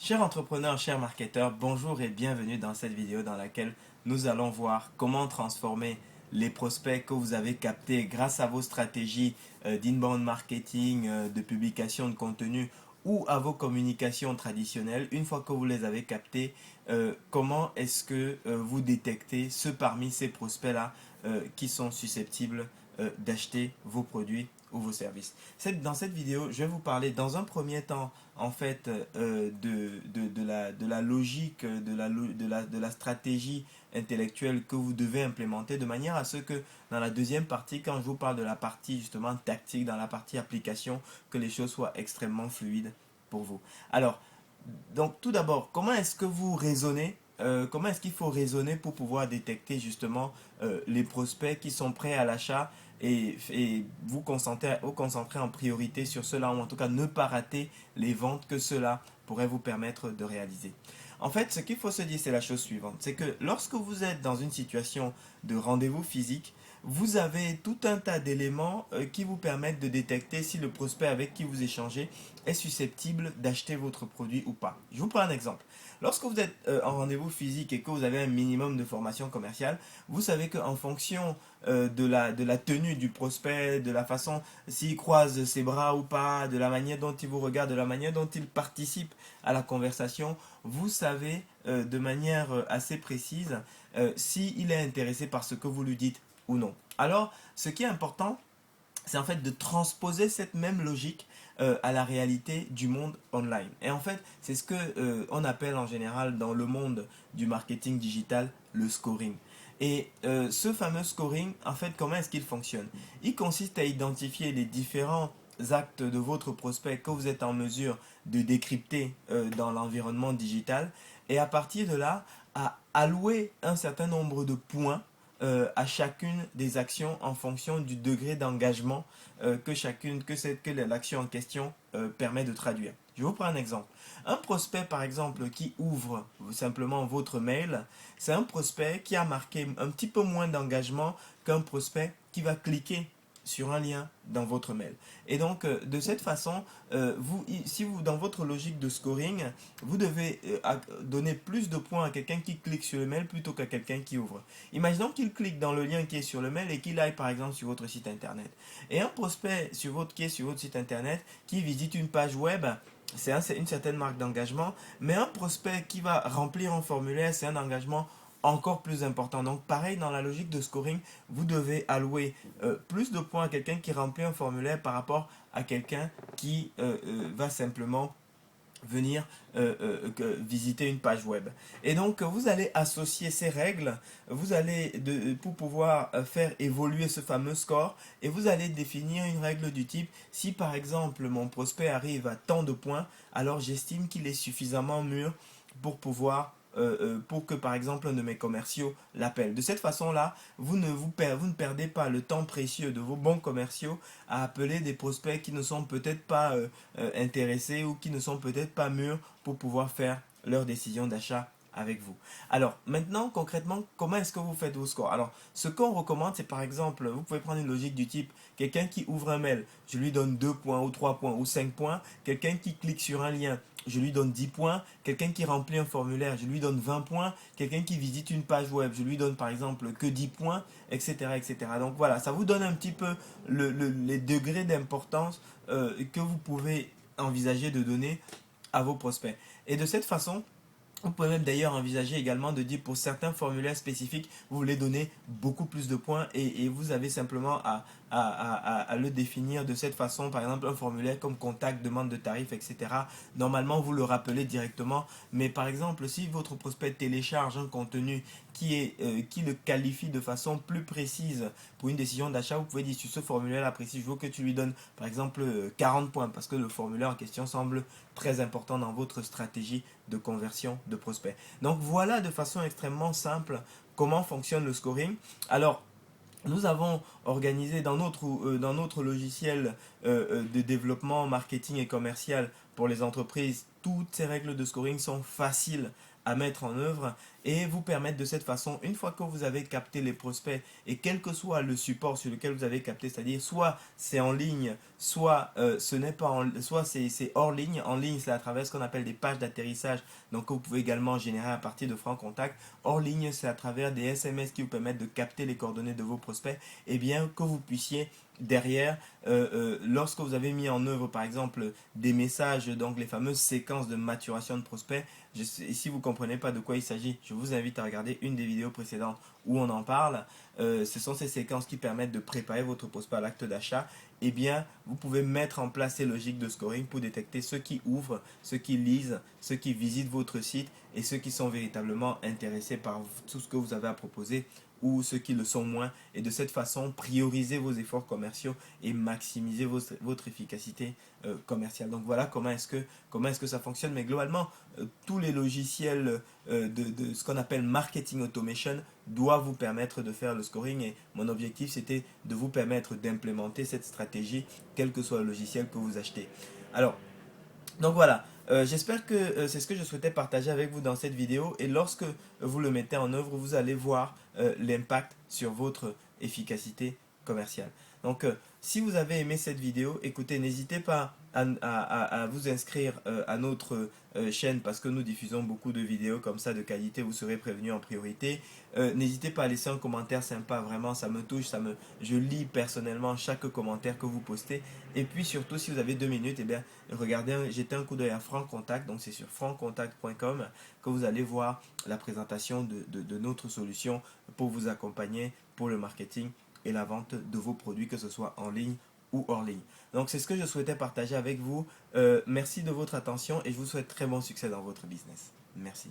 Chers entrepreneurs, chers marketeurs, bonjour et bienvenue dans cette vidéo dans laquelle nous allons voir comment transformer les prospects que vous avez captés grâce à vos stratégies d'inbound marketing, de publication de contenu ou à vos communications traditionnelles. Une fois que vous les avez captés, comment est-ce que vous détectez ceux parmi ces prospects-là qui sont susceptibles d'acheter vos produits ou vos services. Dans cette vidéo, je vais vous parler dans un premier temps en fait de la logique, de la stratégie intellectuelle que vous devez implémenter de manière à ce que dans la deuxième partie, quand je vous parle de la partie justement tactique, dans la partie application, que les choses soient extrêmement fluides pour vous. Alors, donc tout d'abord, comment est-ce que vous raisonnez comment est-ce qu'il faut raisonner pour pouvoir détecter justement les prospects qui sont prêts à l'achat et vous concentrer en priorité sur cela ou en tout cas ne pas rater les ventes que cela pourrait vous permettre de réaliser. En fait, ce qu'il faut se dire, c'est la chose suivante, c'est que lorsque vous êtes dans une situation de rendez-vous physique, vous avez tout un tas d'éléments qui vous permettent de détecter si le prospect avec qui vous échangez est susceptible d'acheter votre produit ou pas. Je vous prends un exemple. Lorsque vous êtes en rendez-vous physique et que vous avez un minimum de formation commerciale, vous savez qu'en fonction de la tenue du prospect, de la façon s'il croise ses bras ou pas, de la manière dont il vous regarde, de la manière dont il participe à la conversation, vous savez de manière assez précise s'il est intéressé par ce que vous lui dites ou non. Alors, ce qui est important, c'est en fait de transposer cette même logique à la réalité du monde online. Et en fait, c'est ce que on appelle en général dans le monde du marketing digital le scoring. Et ce fameux scoring, en fait, comment est-ce qu'il fonctionne? Il consiste à identifier les différents actes de votre prospect que vous êtes en mesure de décrypter dans l'environnement digital et à partir de là, à allouer un certain nombre de points à chacune des actions en fonction du degré d'engagement que l'action en question permet de traduire. Je vous prends un exemple. Un prospect, par exemple, qui ouvre simplement votre mail, c'est un prospect qui a marqué un petit peu moins d'engagement qu'un prospect qui va cliquer sur un lien dans votre mail. Et donc, de cette façon, si vous, dans votre logique de scoring, vous devez donner plus de points à quelqu'un qui clique sur le mail plutôt qu'à quelqu'un qui ouvre. Imaginons qu'il clique dans le lien qui est sur le mail et qu'il aille par exemple sur votre site internet. Et un prospect qui est sur votre site internet, qui visite une page web, c'est une certaine marque d'engagement, mais un prospect qui va remplir un formulaire, c'est un engagement encore plus important. Donc pareil, dans la logique de scoring, vous devez allouer plus de points à quelqu'un qui remplit un formulaire par rapport à quelqu'un qui va simplement venir visiter une page web. Et donc, vous allez associer ces règles, pour pouvoir faire évoluer ce fameux score, et vous allez définir une règle du type, si par exemple mon prospect arrive à tant de points, alors j'estime qu'il est suffisamment mûr pour que par exemple un de mes commerciaux l'appelle. De cette façon-là, vous ne perdez pas le temps précieux de vos bons commerciaux à appeler des prospects qui ne sont peut-être pas intéressés ou qui ne sont peut-être pas mûrs pour pouvoir faire leur décision d'achat avec vous. Alors maintenant, concrètement, comment est-ce que vous faites vos scores? Alors, ce qu'on recommande, c'est par exemple, vous pouvez prendre une logique du type, quelqu'un qui ouvre un mail, je lui donne 2 points ou 3 points ou 5 points, quelqu'un qui clique sur un lien, je lui donne 10 points, quelqu'un qui remplit un formulaire, je lui donne 20 points, quelqu'un qui visite une page web, je lui donne par exemple que 10 points, etc. etc. Donc voilà, ça vous donne un petit peu les degrés d'importance que vous pouvez envisager de donner à vos prospects. Et de cette façon, vous pouvez même d'ailleurs envisager également de dire pour certains formulaires spécifiques, vous voulez donner beaucoup plus de points et vous avez simplement à le définir de cette façon. Par exemple, un formulaire comme contact, demande de tarif, etc. Normalement, vous le rappelez directement. Mais par exemple, si votre prospect télécharge un contenu qui le qualifie de façon plus précise pour une décision d'achat, vous pouvez dire sur ce formulaire-là précis, je veux que tu lui donnes par exemple 40 points parce que le formulaire en question semble très important dans votre stratégie de conversion de prospects. Donc voilà de façon extrêmement simple comment fonctionne le scoring. Alors, nous avons organisé dans notre logiciel de développement marketing et commercial pour les entreprises, toutes ces règles de scoring sont faciles à mettre en œuvre et vous permettre de cette façon, une fois que vous avez capté les prospects et quel que soit le support sur lequel vous avez capté, c'est-à-dire soit c'est en ligne, soit ce n'est pas soit c'est hors ligne. En ligne, c'est à travers ce qu'on appelle des pages d'atterrissage, donc vous pouvez également générer à partir de francs contacts. Hors ligne, c'est à travers des SMS qui vous permettent de capter les coordonnées de vos prospects et bien que vous puissiez derrière, lorsque vous avez mis en œuvre par exemple des messages, donc les fameuses séquences de maturation de prospects, et si vous ne comprenez pas de quoi il s'agit, je vous invite à regarder une des vidéos précédentes où on en parle. Ce sont ces séquences qui permettent de préparer votre prospect à l'acte d'achat. Eh bien, vous pouvez mettre en place ces logiques de scoring pour détecter ceux qui ouvrent, ceux qui lisent, ceux qui visitent votre site et ceux qui sont véritablement intéressés par tout ce que vous avez à proposer ou ceux qui le sont moins, et de cette façon prioriser vos efforts commerciaux et maximiser votre efficacité commerciale. Donc voilà comment est-ce que ça fonctionne. Mais globalement, tous les logiciels de ce qu'on appelle marketing automation doivent vous permettre de faire le scoring, et mon objectif c'était de vous permettre d'implémenter cette stratégie quel que soit le logiciel que vous achetez. Alors, donc voilà, j'espère que c'est ce que je souhaitais partager avec vous dans cette vidéo, et lorsque vous le mettez en œuvre, vous allez voir l'impact sur votre efficacité commerciale. Donc si vous avez aimé cette vidéo, écoutez, n'hésitez pas à vous inscrire à notre chaîne, parce que nous diffusons beaucoup de vidéos comme ça de qualité, vous serez prévenu en priorité. N'hésitez pas à laisser un commentaire sympa, vraiment ça me touche, je lis personnellement chaque commentaire que vous postez. Et puis surtout, si vous avez 2 minutes, eh bien, regardez, jetez un coup d'œil à Franc Contact, donc c'est sur franccontact.com que vous allez voir la présentation de notre solution pour vous accompagner pour le marketing et la vente de vos produits, que ce soit en ligne ou hors ligne. Donc c'est ce que je souhaitais partager avec vous. Merci de votre attention et je vous souhaite très bon succès dans votre business. Merci.